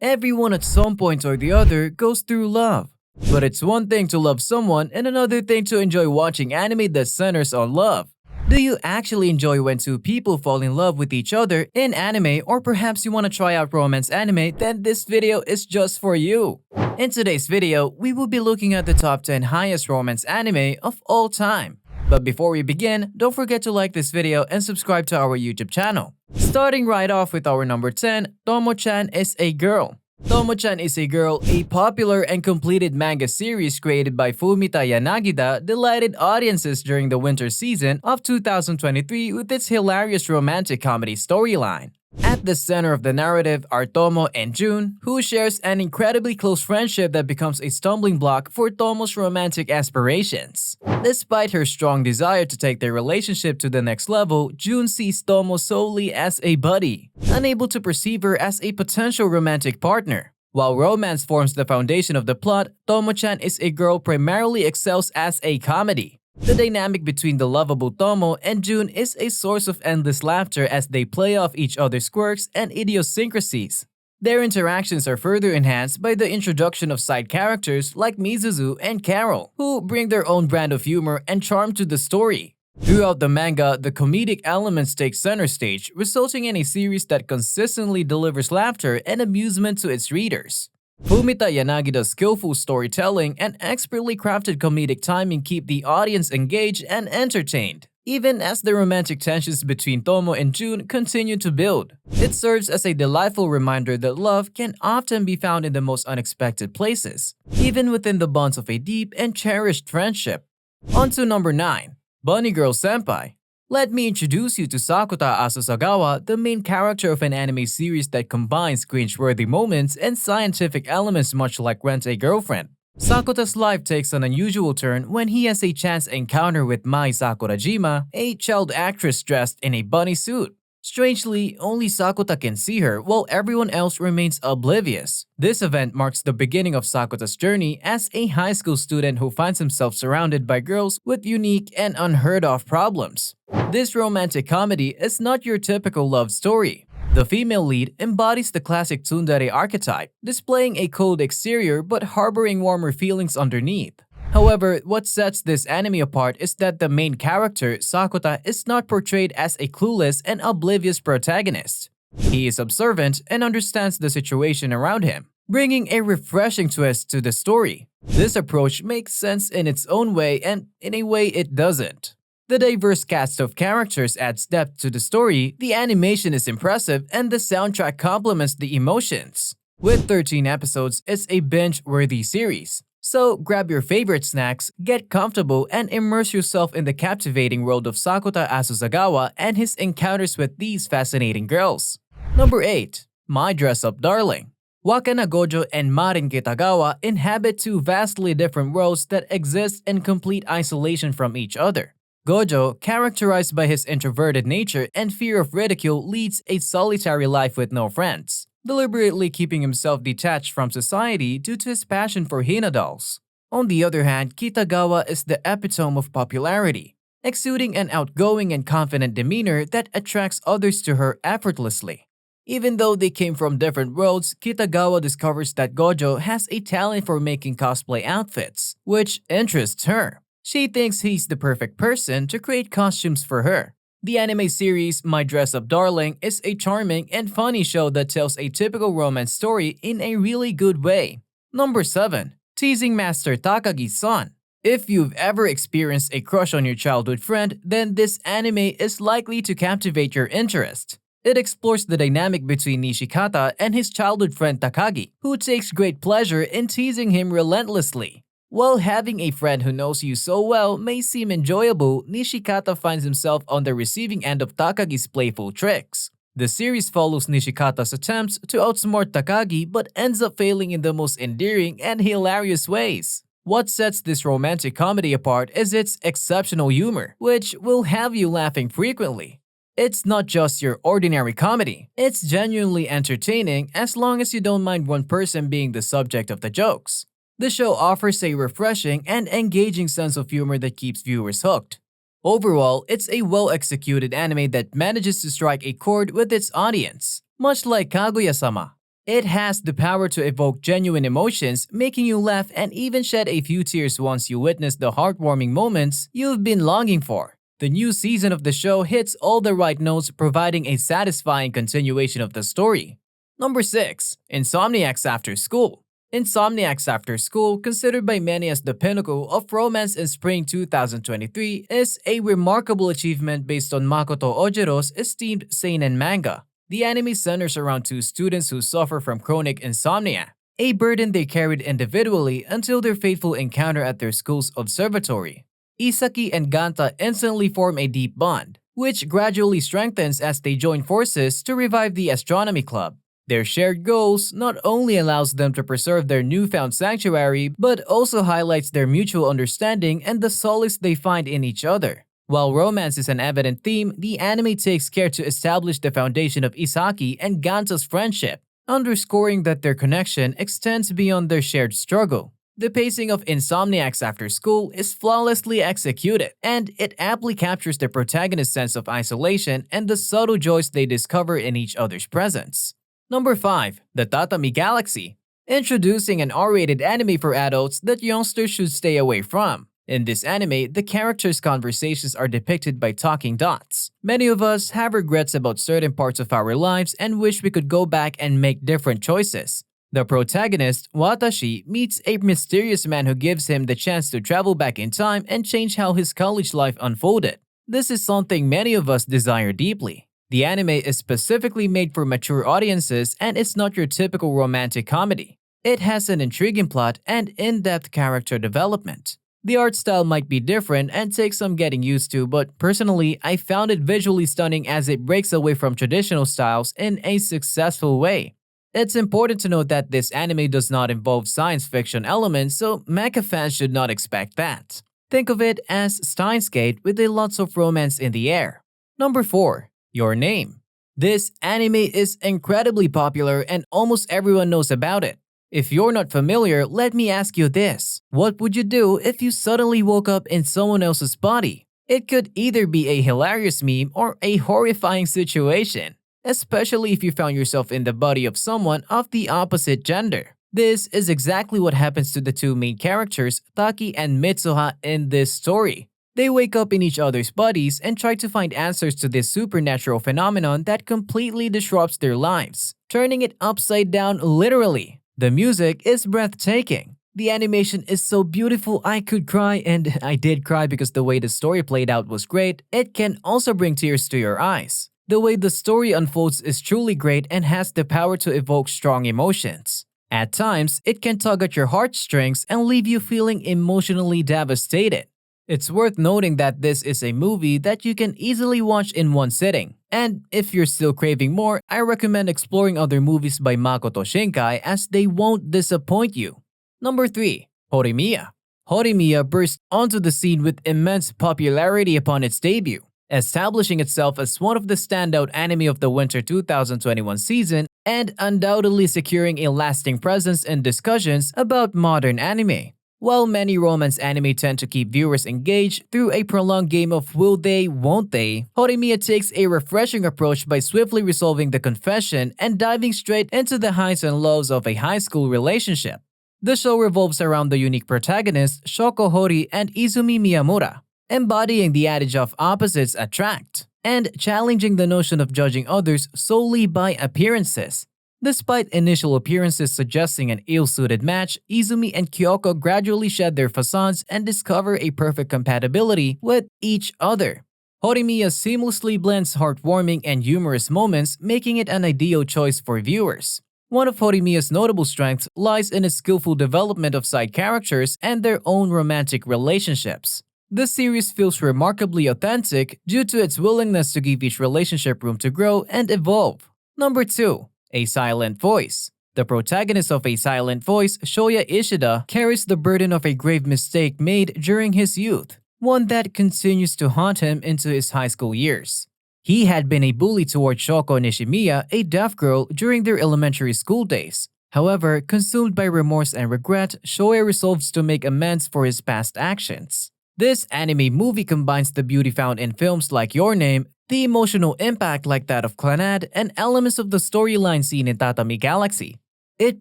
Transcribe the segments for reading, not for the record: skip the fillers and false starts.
Everyone at some point or the other goes through love. But it's one thing to love someone and another thing to enjoy watching anime that centers on love. Do you actually enjoy when two people fall in love with each other in anime, or perhaps you want to try out romance anime? Then this video is just for you. In today's video, we will be looking at the top 10 highest romance anime of all time. But before we begin, don't forget to like this video and subscribe to our YouTube channel. Starting right off with our number 10, Tomo-chan Is a Girl. Tomo-chan Is a Girl, a popular and completed manga series created by Fumita Yanagida, delighted audiences during the winter season of 2023 with its hilarious romantic comedy storyline. At the center of the narrative are Tomo and Jun, who shares an incredibly close friendship that becomes a stumbling block for Tomo's romantic aspirations. Despite her strong desire to take their relationship to the next level, Jun sees Tomo solely as a buddy, unable to perceive her as a potential romantic partner. While romance forms the foundation of the plot, Tomo-chan Is a Girl primarily excels as a comedy. The dynamic between the lovable Tomo and Jun is a source of endless laughter as they play off each other's quirks and idiosyncrasies. Their interactions are further enhanced by the introduction of side characters like Misuzu and Carol, who bring their own brand of humor and charm to the story. Throughout the manga, the comedic elements take center stage, resulting in a series that consistently delivers laughter and amusement to its readers. Fumita Yanagida's skillful storytelling and expertly crafted comedic timing keep the audience engaged and entertained, even as the romantic tensions between Tomo and Jun continue to build. It serves as a delightful reminder that love can often be found in the most unexpected places, even within the bonds of a deep and cherished friendship. On to number 9, Bunny Girl Senpai. Let me introduce you to Sakota Asasagawa, the main character of an anime series that combines cringe-worthy moments and scientific elements much like Rent a Girlfriend. Sakota's life takes an unusual turn when he has a chance encounter with Mai Sakurajima, a child actress dressed in a bunny suit. Strangely, only Sakota can see her while everyone else remains oblivious. This event marks the beginning of Sakota's journey as a high school student who finds himself surrounded by girls with unique and unheard-of problems. This romantic comedy is not your typical love story. The female lead embodies the classic tsundere archetype, displaying a cold exterior but harboring warmer feelings underneath. However, what sets this anime apart is that the main character, Sakota, is not portrayed as a clueless and oblivious protagonist. He is observant and understands the situation around him, bringing a refreshing twist to the story. This approach makes sense in its own way, and in a way it doesn't. The diverse cast of characters adds depth to the story, the animation is impressive, and the soundtrack complements the emotions. With 13 episodes, it's a binge-worthy series. So grab your favorite snacks, get comfortable, and immerse yourself in the captivating world of Sakota Asasagawa and his encounters with these fascinating girls. Number 8. My Dress-Up Darling. Wakana Gojo and Marin Kitagawa inhabit two vastly different worlds that exist in complete isolation from each other. Gojo, characterized by his introverted nature and fear of ridicule, leads a solitary life with no friends, deliberately keeping himself detached from society due to his passion for Hina dolls. On the other hand, Kitagawa is the epitome of popularity, exuding an outgoing and confident demeanor that attracts others to her effortlessly. Even though they came from different worlds, Kitagawa discovers that Gojo has a talent for making cosplay outfits, which interests her. She thinks he's the perfect person to create costumes for her. The anime series My Dress-Up Darling is a charming and funny show that tells a typical romance story in a really good way. Number 7. Teasing Master Takagi's Son. If you've ever experienced a crush on your childhood friend, then this anime is likely to captivate your interest. It explores the dynamic between Nishikata and his childhood friend Takagi, who takes great pleasure in teasing him relentlessly. While having a friend who knows you so well may seem enjoyable, Nishikata finds himself on the receiving end of Takagi's playful tricks. The series follows Nishikata's attempts to outsmart Takagi but ends up failing in the most endearing and hilarious ways. What sets this romantic comedy apart is its exceptional humor, which will have you laughing frequently. It's not just your ordinary comedy, it's genuinely entertaining as long as you don't mind one person being the subject of the jokes. The show offers a refreshing and engaging sense of humor that keeps viewers hooked. Overall, it's a well-executed anime that manages to strike a chord with its audience, much like Kaguya-sama. It has the power to evoke genuine emotions, making you laugh and even shed a few tears once you witness the heartwarming moments you've been longing for. The new season of the show hits all the right notes, providing a satisfying continuation of the story. Number 6. Insomniacs After School. Insomniacs After School, considered by many as the pinnacle of romance in spring 2023, is a remarkable achievement based on Makoto Ojiro's esteemed seinen manga. The anime centers around two students who suffer from chronic insomnia, a burden they carried individually until their fateful encounter at their school's observatory. Isaki and Ganta instantly form a deep bond, which gradually strengthens as they join forces to revive the astronomy club. Their shared goals not only allows them to preserve their newfound sanctuary, but also highlights their mutual understanding and the solace they find in each other. While romance is an evident theme, the anime takes care to establish the foundation of Isaki and Ganta's friendship, underscoring that their connection extends beyond their shared struggle. The pacing of Insomniacs After School is flawlessly executed, and it aptly captures the protagonist's sense of isolation and the subtle joys they discover in each other's presence. Number 5. The Tatami Galaxy. Introducing an R-rated anime for adults that youngsters should stay away from. In this anime, the characters' conversations are depicted by talking dots. Many of us have regrets about certain parts of our lives and wish we could go back and make different choices. The protagonist, Watashi, meets a mysterious man who gives him the chance to travel back in time and change how his college life unfolded. This is something many of us desire deeply. The anime is specifically made for mature audiences and it's not your typical romantic comedy. It has an intriguing plot and in-depth character development. The art style might be different and take some getting used to, but personally, I found it visually stunning as it breaks away from traditional styles in a successful way. It's important to note that this anime does not involve science fiction elements, so mecha fans should not expect that. Think of it as Steins Gate with a lots of romance in the air. Number 4. Your Name. This anime is incredibly popular and almost everyone knows about it. If you're not familiar, let me ask you this. What would you do if you suddenly woke up in someone else's body? It could either be a hilarious meme or a horrifying situation, especially if you found yourself in the body of someone of the opposite gender. This is exactly what happens to the two main characters, Taki and Mitsuha, in this story. They wake up in each other's bodies and try to find answers to this supernatural phenomenon that completely disrupts their lives, turning it upside down literally. The music is breathtaking. The animation is so beautiful I could cry, and I did cry because the way the story played out was great. It can also bring tears to your eyes. The way the story unfolds is truly great and has the power to evoke strong emotions. At times, it can tug at your heartstrings and leave you feeling emotionally devastated. It's worth noting that this is a movie that you can easily watch in one sitting. And if you're still craving more, I recommend exploring other movies by Makoto Shinkai as they won't disappoint you. Number 3. Horimiya. Horimiya burst onto the scene with immense popularity upon its debut, establishing itself as one of the standout anime of the winter 2021 season and undoubtedly securing a lasting presence in discussions about modern anime. While many romance anime tend to keep viewers engaged through a prolonged game of will they, won't they, Horimiya takes a refreshing approach by swiftly resolving the confession and diving straight into the highs and lows of a high school relationship. The show revolves around the unique protagonists Shoko Hori and Izumi Miyamura, embodying the adage of opposites attract, and challenging the notion of judging others solely by appearances. Despite initial appearances suggesting an ill-suited match, Izumi and Kyoko gradually shed their facades and discover a perfect compatibility with each other. Horimiya seamlessly blends heartwarming and humorous moments, making it an ideal choice for viewers. One of Horimiya's notable strengths lies in its skillful development of side characters and their own romantic relationships. The series feels remarkably authentic due to its willingness to give each relationship room to grow and evolve. Number 2. A Silent Voice. The protagonist of A Silent Voice, Shoya Ishida, carries the burden of a grave mistake made during his youth, one that continues to haunt him into his high school years. He had been a bully toward Shoko Nishimiya, a deaf girl, during their elementary school days. However, consumed by remorse and regret, Shoya resolves to make amends for his past actions. This anime movie combines the beauty found in films like Your Name, the emotional impact like that of Clannad, and elements of the storyline seen in Tatami Galaxy. It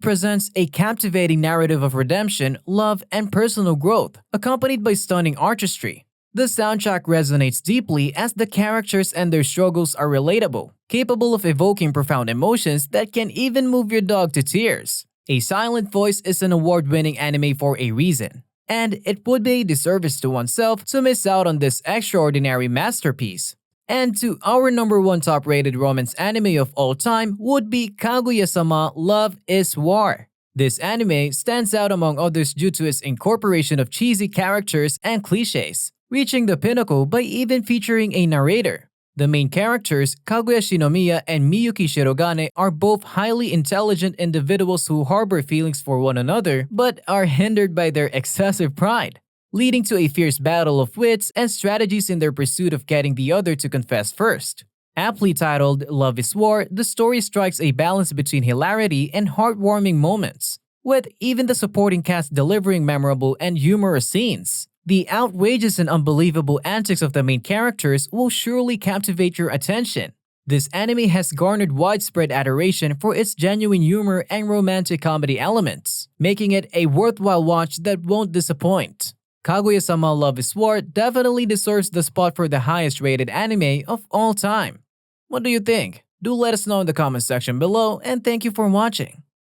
presents a captivating narrative of redemption, love, and personal growth, accompanied by stunning artistry. The soundtrack resonates deeply as the characters and their struggles are relatable, capable of evoking profound emotions that can even move your dog to tears. A Silent Voice is an award-winning anime for a reason, and it would be a disservice to oneself to miss out on this extraordinary masterpiece. And to our number one top-rated romance anime of all time would be Kaguya-sama Love is War. This anime stands out among others due to its incorporation of cheesy characters and cliches, reaching the pinnacle by even featuring a narrator. The main characters, Kaguya Shinomiya and Miyuki Shirogane, are both highly intelligent individuals who harbor feelings for one another but are hindered by their excessive pride, leading to a fierce battle of wits and strategies in their pursuit of getting the other to confess first. Aptly titled Love is War, the story strikes a balance between hilarity and heartwarming moments, with even the supporting cast delivering memorable and humorous scenes. The outrageous and unbelievable antics of the main characters will surely captivate your attention. This anime has garnered widespread adoration for its genuine humor and romantic comedy elements, making it a worthwhile watch that won't disappoint. Kaguya-sama Love is War definitely deserves the spot for the highest rated anime of all time. What do you think? Do let us know in the comment section below, and thank you for watching.